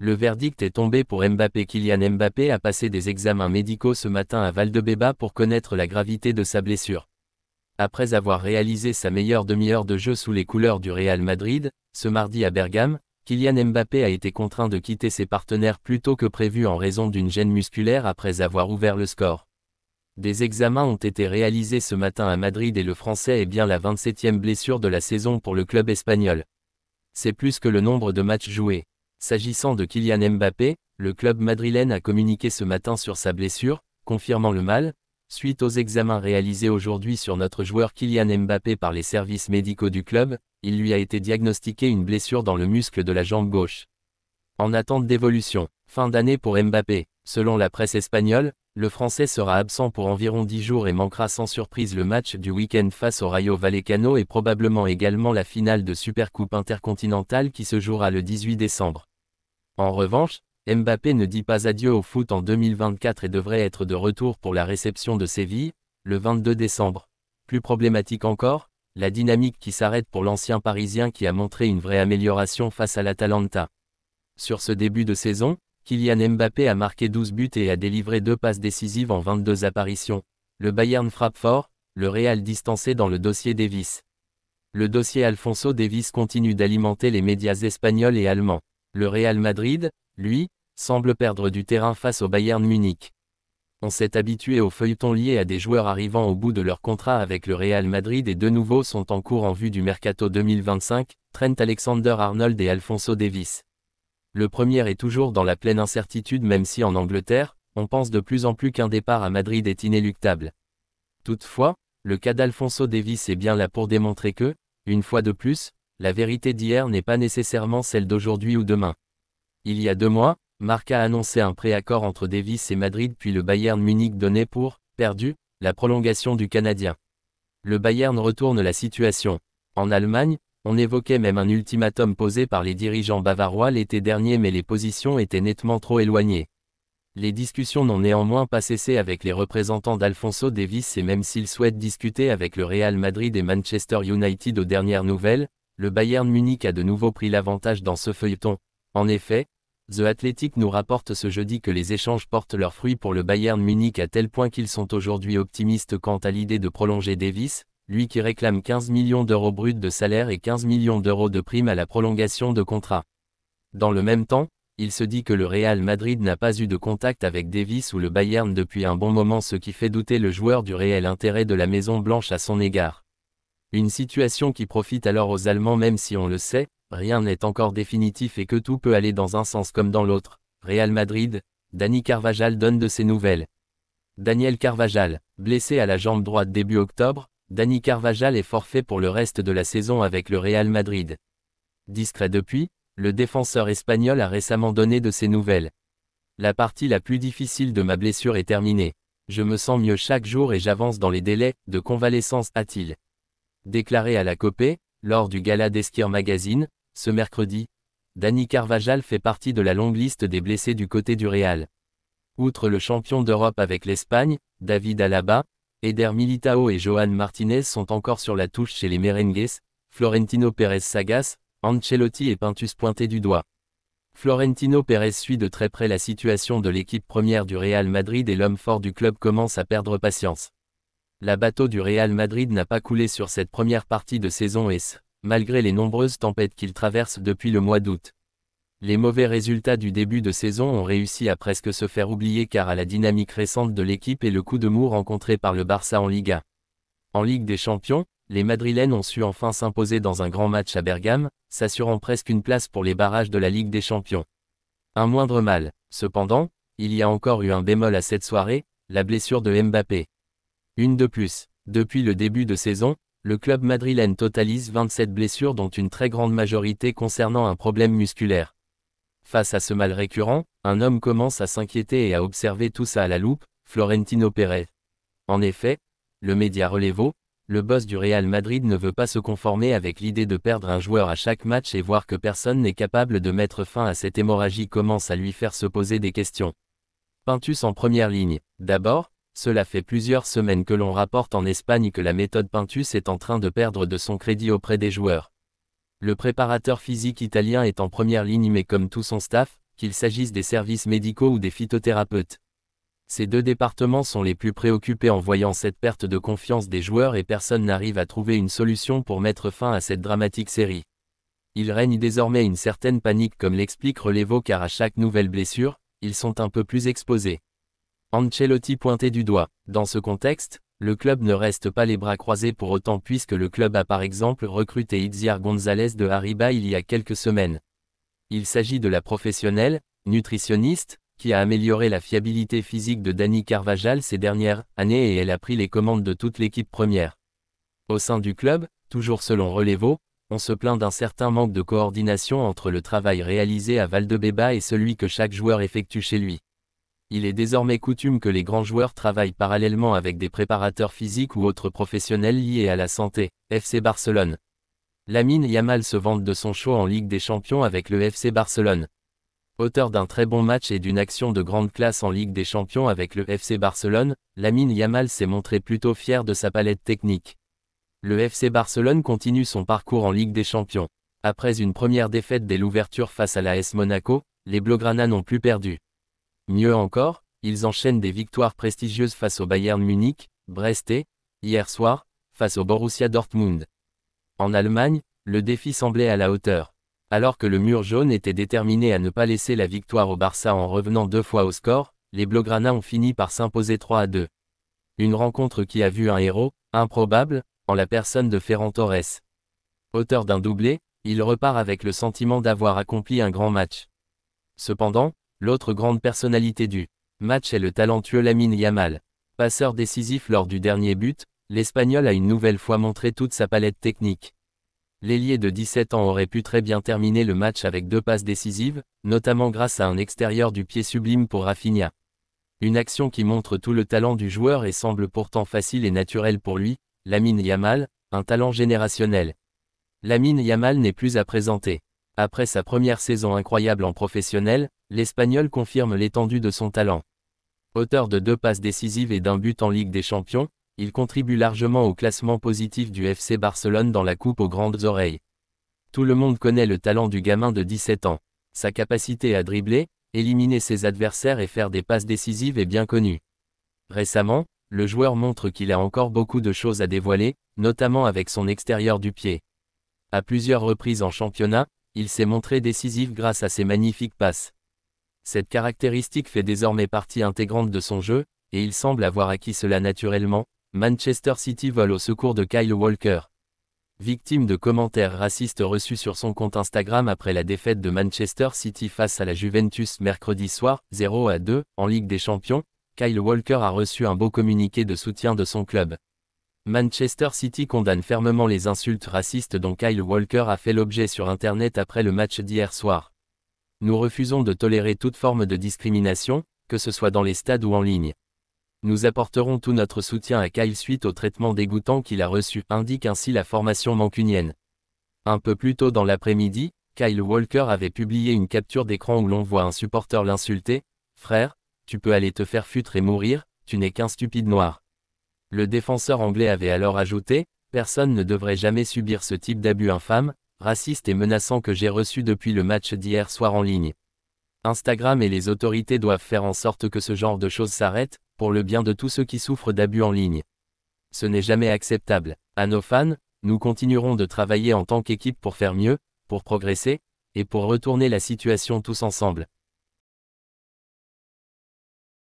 Le verdict est tombé pour Mbappé. Kylian Mbappé a passé des examens médicaux ce matin à Valdebebas pour connaître la gravité de sa blessure. Après avoir réalisé sa meilleure demi-heure de jeu sous les couleurs du Real Madrid, ce mardi à Bergame, Kylian Mbappé a été contraint de quitter ses partenaires plus tôt que prévu en raison d'une gêne musculaire après avoir ouvert le score. Des examens ont été réalisés ce matin à Madrid et le Français est bien la 27e blessure de la saison pour le club espagnol. C'est plus que le nombre de matchs joués. S'agissant de Kylian Mbappé, le club madrilène a communiqué ce matin sur sa blessure, confirmant le mal, suite aux examens réalisés aujourd'hui sur notre joueur Kylian Mbappé par les services médicaux du club, il lui a été diagnostiqué une blessure dans le muscle de la jambe gauche. En attente d'évolution, fin d'année pour Mbappé. Selon la presse espagnole, le Français sera absent pour environ 10 jours et manquera sans surprise le match du week-end face au Rayo Vallecano et probablement également la finale de Supercoupe intercontinentale qui se jouera le 18 décembre. En revanche, Mbappé ne dit pas adieu au foot en 2024 et devrait être de retour pour la réception de Séville, le 22 décembre. Plus problématique encore, la dynamique qui s'arrête pour l'ancien Parisien qui a montré une vraie amélioration face à l'Atalanta. Sur ce début de saison, Kylian Mbappé a marqué 12 buts et a délivré 2 passes décisives en 22 apparitions. Le Bayern frappe fort, le Real distancé dans le dossier Davies. Le dossier Alphonso Davies continue d'alimenter les médias espagnols et allemands. Le Real Madrid, lui, semble perdre du terrain face au Bayern Munich. On s'est habitué aux feuilletons liés à des joueurs arrivant au bout de leur contrat avec le Real Madrid et deux nouveaux sont en cours en vue du mercato 2025, Trent Alexander-Arnold et Alphonso Davies. Le premier est toujours dans la pleine incertitude même si en Angleterre, on pense de plus en plus qu'un départ à Madrid est inéluctable. Toutefois, le cas d'Alphonso Davies est bien là pour démontrer que, une fois de plus, la vérité d'hier n'est pas nécessairement celle d'aujourd'hui ou demain. Il y a 2 mois, Marca a annoncé un préaccord entre Davies et Madrid puis le Bayern Munich donnait pour, perdu, la prolongation du Canadien. Le Bayern retourne la situation. En Allemagne, on évoquait même un ultimatum posé par les dirigeants bavarois l'été dernier mais les positions étaient nettement trop éloignées. Les discussions n'ont néanmoins pas cessé avec les représentants d'Alphonso Davies et même s'ils souhaitent discuter avec le Real Madrid et Manchester United aux dernières nouvelles, le Bayern Munich a de nouveau pris l'avantage dans ce feuilleton. En effet, The Athletic nous rapporte ce jeudi que les échanges portent leurs fruits pour le Bayern Munich à tel point qu'ils sont aujourd'hui optimistes quant à l'idée de prolonger Davies, lui qui réclame 15 millions d'euros bruts de salaire et 15 millions d'euros de prime à la prolongation de contrat. Dans le même temps, il se dit que le Real Madrid n'a pas eu de contact avec Davies ou le Bayern depuis un bon moment ce qui fait douter le joueur du réel intérêt de la Maison Blanche à son égard. Une situation qui profite alors aux Allemands même si on le sait, rien n'est encore définitif et que tout peut aller dans un sens comme dans l'autre. Real Madrid, Dani Carvajal donne de ses nouvelles. Daniel Carvajal, blessé à la jambe droite début octobre, Dani Carvajal est forfait pour le reste de la saison avec le Real Madrid. Discret depuis, le défenseur espagnol a récemment donné de ses nouvelles. La partie la plus difficile de ma blessure est terminée. Je me sens mieux chaque jour et j'avance dans les délais de convalescence, a-t-il déclaré à la Copé, lors du gala d'Esquire Magazine, ce mercredi. Dani Carvajal fait partie de la longue liste des blessés du côté du Real. Outre le champion d'Europe avec l'Espagne, David Alaba, Eder Militao et Johan Martinez sont encore sur la touche chez les merengues, Florentino Pérez s'agace, Ancelotti et Pintus pointés du doigt. Florentino Pérez suit de très près la situation de l'équipe première du Real Madrid et l'homme fort du club commence à perdre patience. La bateau du Real Madrid n'a pas coulé sur cette première partie de saison et malgré les nombreuses tempêtes qu'il traverse depuis le mois d'août. Les mauvais résultats du début de saison ont réussi à presque se faire oublier car à la dynamique récente de l'équipe et le coup de mou rencontré par le Barça en Liga. En Ligue des Champions, les Madrilènes ont su enfin s'imposer dans un grand match à Bergame, s'assurant presque une place pour les barrages de la Ligue des Champions. Un moindre mal, cependant, il y a encore eu un bémol à cette soirée, la blessure de Mbappé. Une de plus. Depuis le début de saison, le club madrilène totalise 27 blessures dont une très grande majorité concernant un problème musculaire. Face à ce mal récurrent, un homme commence à s'inquiéter et à observer tout ça à la loupe, Florentino Pérez. En effet, le média Relevo, le boss du Real Madrid ne veut pas se conformer avec l'idée de perdre un joueur à chaque match et voir que personne n'est capable de mettre fin à cette hémorragie commence à lui faire se poser des questions. Pintus en première ligne. D'abord, cela fait plusieurs semaines que l'on rapporte en Espagne que la méthode Pintus est en train de perdre de son crédit auprès des joueurs. Le préparateur physique italien est en première ligne mais comme tout son staff, qu'il s'agisse des services médicaux ou des phytothérapeutes. Ces deux départements sont les plus préoccupés en voyant cette perte de confiance des joueurs et personne n'arrive à trouver une solution pour mettre fin à cette dramatique série. Il règne désormais une certaine panique comme l'explique Relevo car à chaque nouvelle blessure, ils sont un peu plus exposés. Ancelotti pointé du doigt. Dans ce contexte, le club ne reste pas les bras croisés pour autant puisque le club a par exemple recruté Itziar Gonzalez de Arriba il y a quelques semaines. Il s'agit de la professionnelle, nutritionniste, qui a amélioré la fiabilité physique de Dani Carvajal ces dernières années et elle a pris les commandes de toute l'équipe première. Au sein du club, toujours selon Relevo, on se plaint d'un certain manque de coordination entre le travail réalisé à Valdebeba et celui que chaque joueur effectue chez lui. Il est désormais coutume que les grands joueurs travaillent parallèlement avec des préparateurs physiques ou autres professionnels liés à la santé. FC Barcelone. Lamine Yamal se vante de son show en Ligue des Champions avec le FC Barcelone. Auteur d'un très bon match et d'une action de grande classe en Ligue des Champions avec le FC Barcelone, Lamine Yamal s'est montré plutôt fier de sa palette technique. Le FC Barcelone continue son parcours en Ligue des Champions. Après une première défaite dès l'ouverture face à l'AS Monaco, les Blaugrana n'ont plus perdu. Mieux encore, ils enchaînent des victoires prestigieuses face au Bayern Munich, Brest et, hier soir, face au Borussia Dortmund. En Allemagne, le défi semblait à la hauteur. Alors que le mur jaune était déterminé à ne pas laisser la victoire au Barça en revenant 2 fois au score, les Blaugrana ont fini par s'imposer 3-2. Une rencontre qui a vu un héros, improbable, en la personne de Ferran Torres. Auteur d'un doublé, il repart avec le sentiment d'avoir accompli un grand match. Cependant, l'autre grande personnalité du match est le talentueux Lamine Yamal. Passeur décisif lors du dernier but, l'Espagnol a une nouvelle fois montré toute sa palette technique. L'ailier de 17 ans aurait pu très bien terminer le match avec 2 passes décisives, notamment grâce à un extérieur du pied sublime pour Rafinha. Une action qui montre tout le talent du joueur et semble pourtant facile et naturelle pour lui, Lamine Yamal, un talent générationnel. Lamine Yamal n'est plus à présenter. Après sa première saison incroyable en professionnel, l'Espagnol confirme l'étendue de son talent. Auteur de 2 passes décisives et d'un but en Ligue des Champions, il contribue largement au classement positif du FC Barcelone dans la coupe aux grandes oreilles. Tout le monde connaît le talent du gamin de 17 ans. Sa capacité à dribbler, éliminer ses adversaires et faire des passes décisives est bien connue. Récemment, le joueur montre qu'il a encore beaucoup de choses à dévoiler, notamment avec son extérieur du pied. À plusieurs reprises en championnat, il s'est montré décisif grâce à ses magnifiques passes. Cette caractéristique fait désormais partie intégrante de son jeu, et il semble avoir acquis cela naturellement. Manchester City vole au secours de Kyle Walker. Victime de commentaires racistes reçus sur son compte Instagram après la défaite de Manchester City face à la Juventus mercredi soir, 0-2, en Ligue des Champions, Kyle Walker a reçu un beau communiqué de soutien de son club. Manchester City condamne fermement les insultes racistes dont Kyle Walker a fait l'objet sur Internet après le match d'hier soir. Nous refusons de tolérer toute forme de discrimination, que ce soit dans les stades ou en ligne. Nous apporterons tout notre soutien à Kyle suite au traitement dégoûtant qu'il a reçu, indique ainsi la formation mancunienne. Un peu plus tôt dans l'après-midi, Kyle Walker avait publié une capture d'écran où l'on voit un supporter l'insulter : « Frère, tu peux aller te faire foutre et mourir, tu n'es qu'un stupide noir. » Le défenseur anglais avait alors ajouté : « Personne ne devrait jamais subir ce type d'abus infâme, raciste et menaçant que j'ai reçu depuis le match d'hier soir en ligne. » Instagram et les autorités doivent faire en sorte que ce genre de choses s'arrête, pour le bien de tous ceux qui souffrent d'abus en ligne. Ce n'est jamais acceptable. À nos fans, nous continuerons de travailler en tant qu'équipe pour faire mieux, pour progresser, et pour retourner la situation tous ensemble.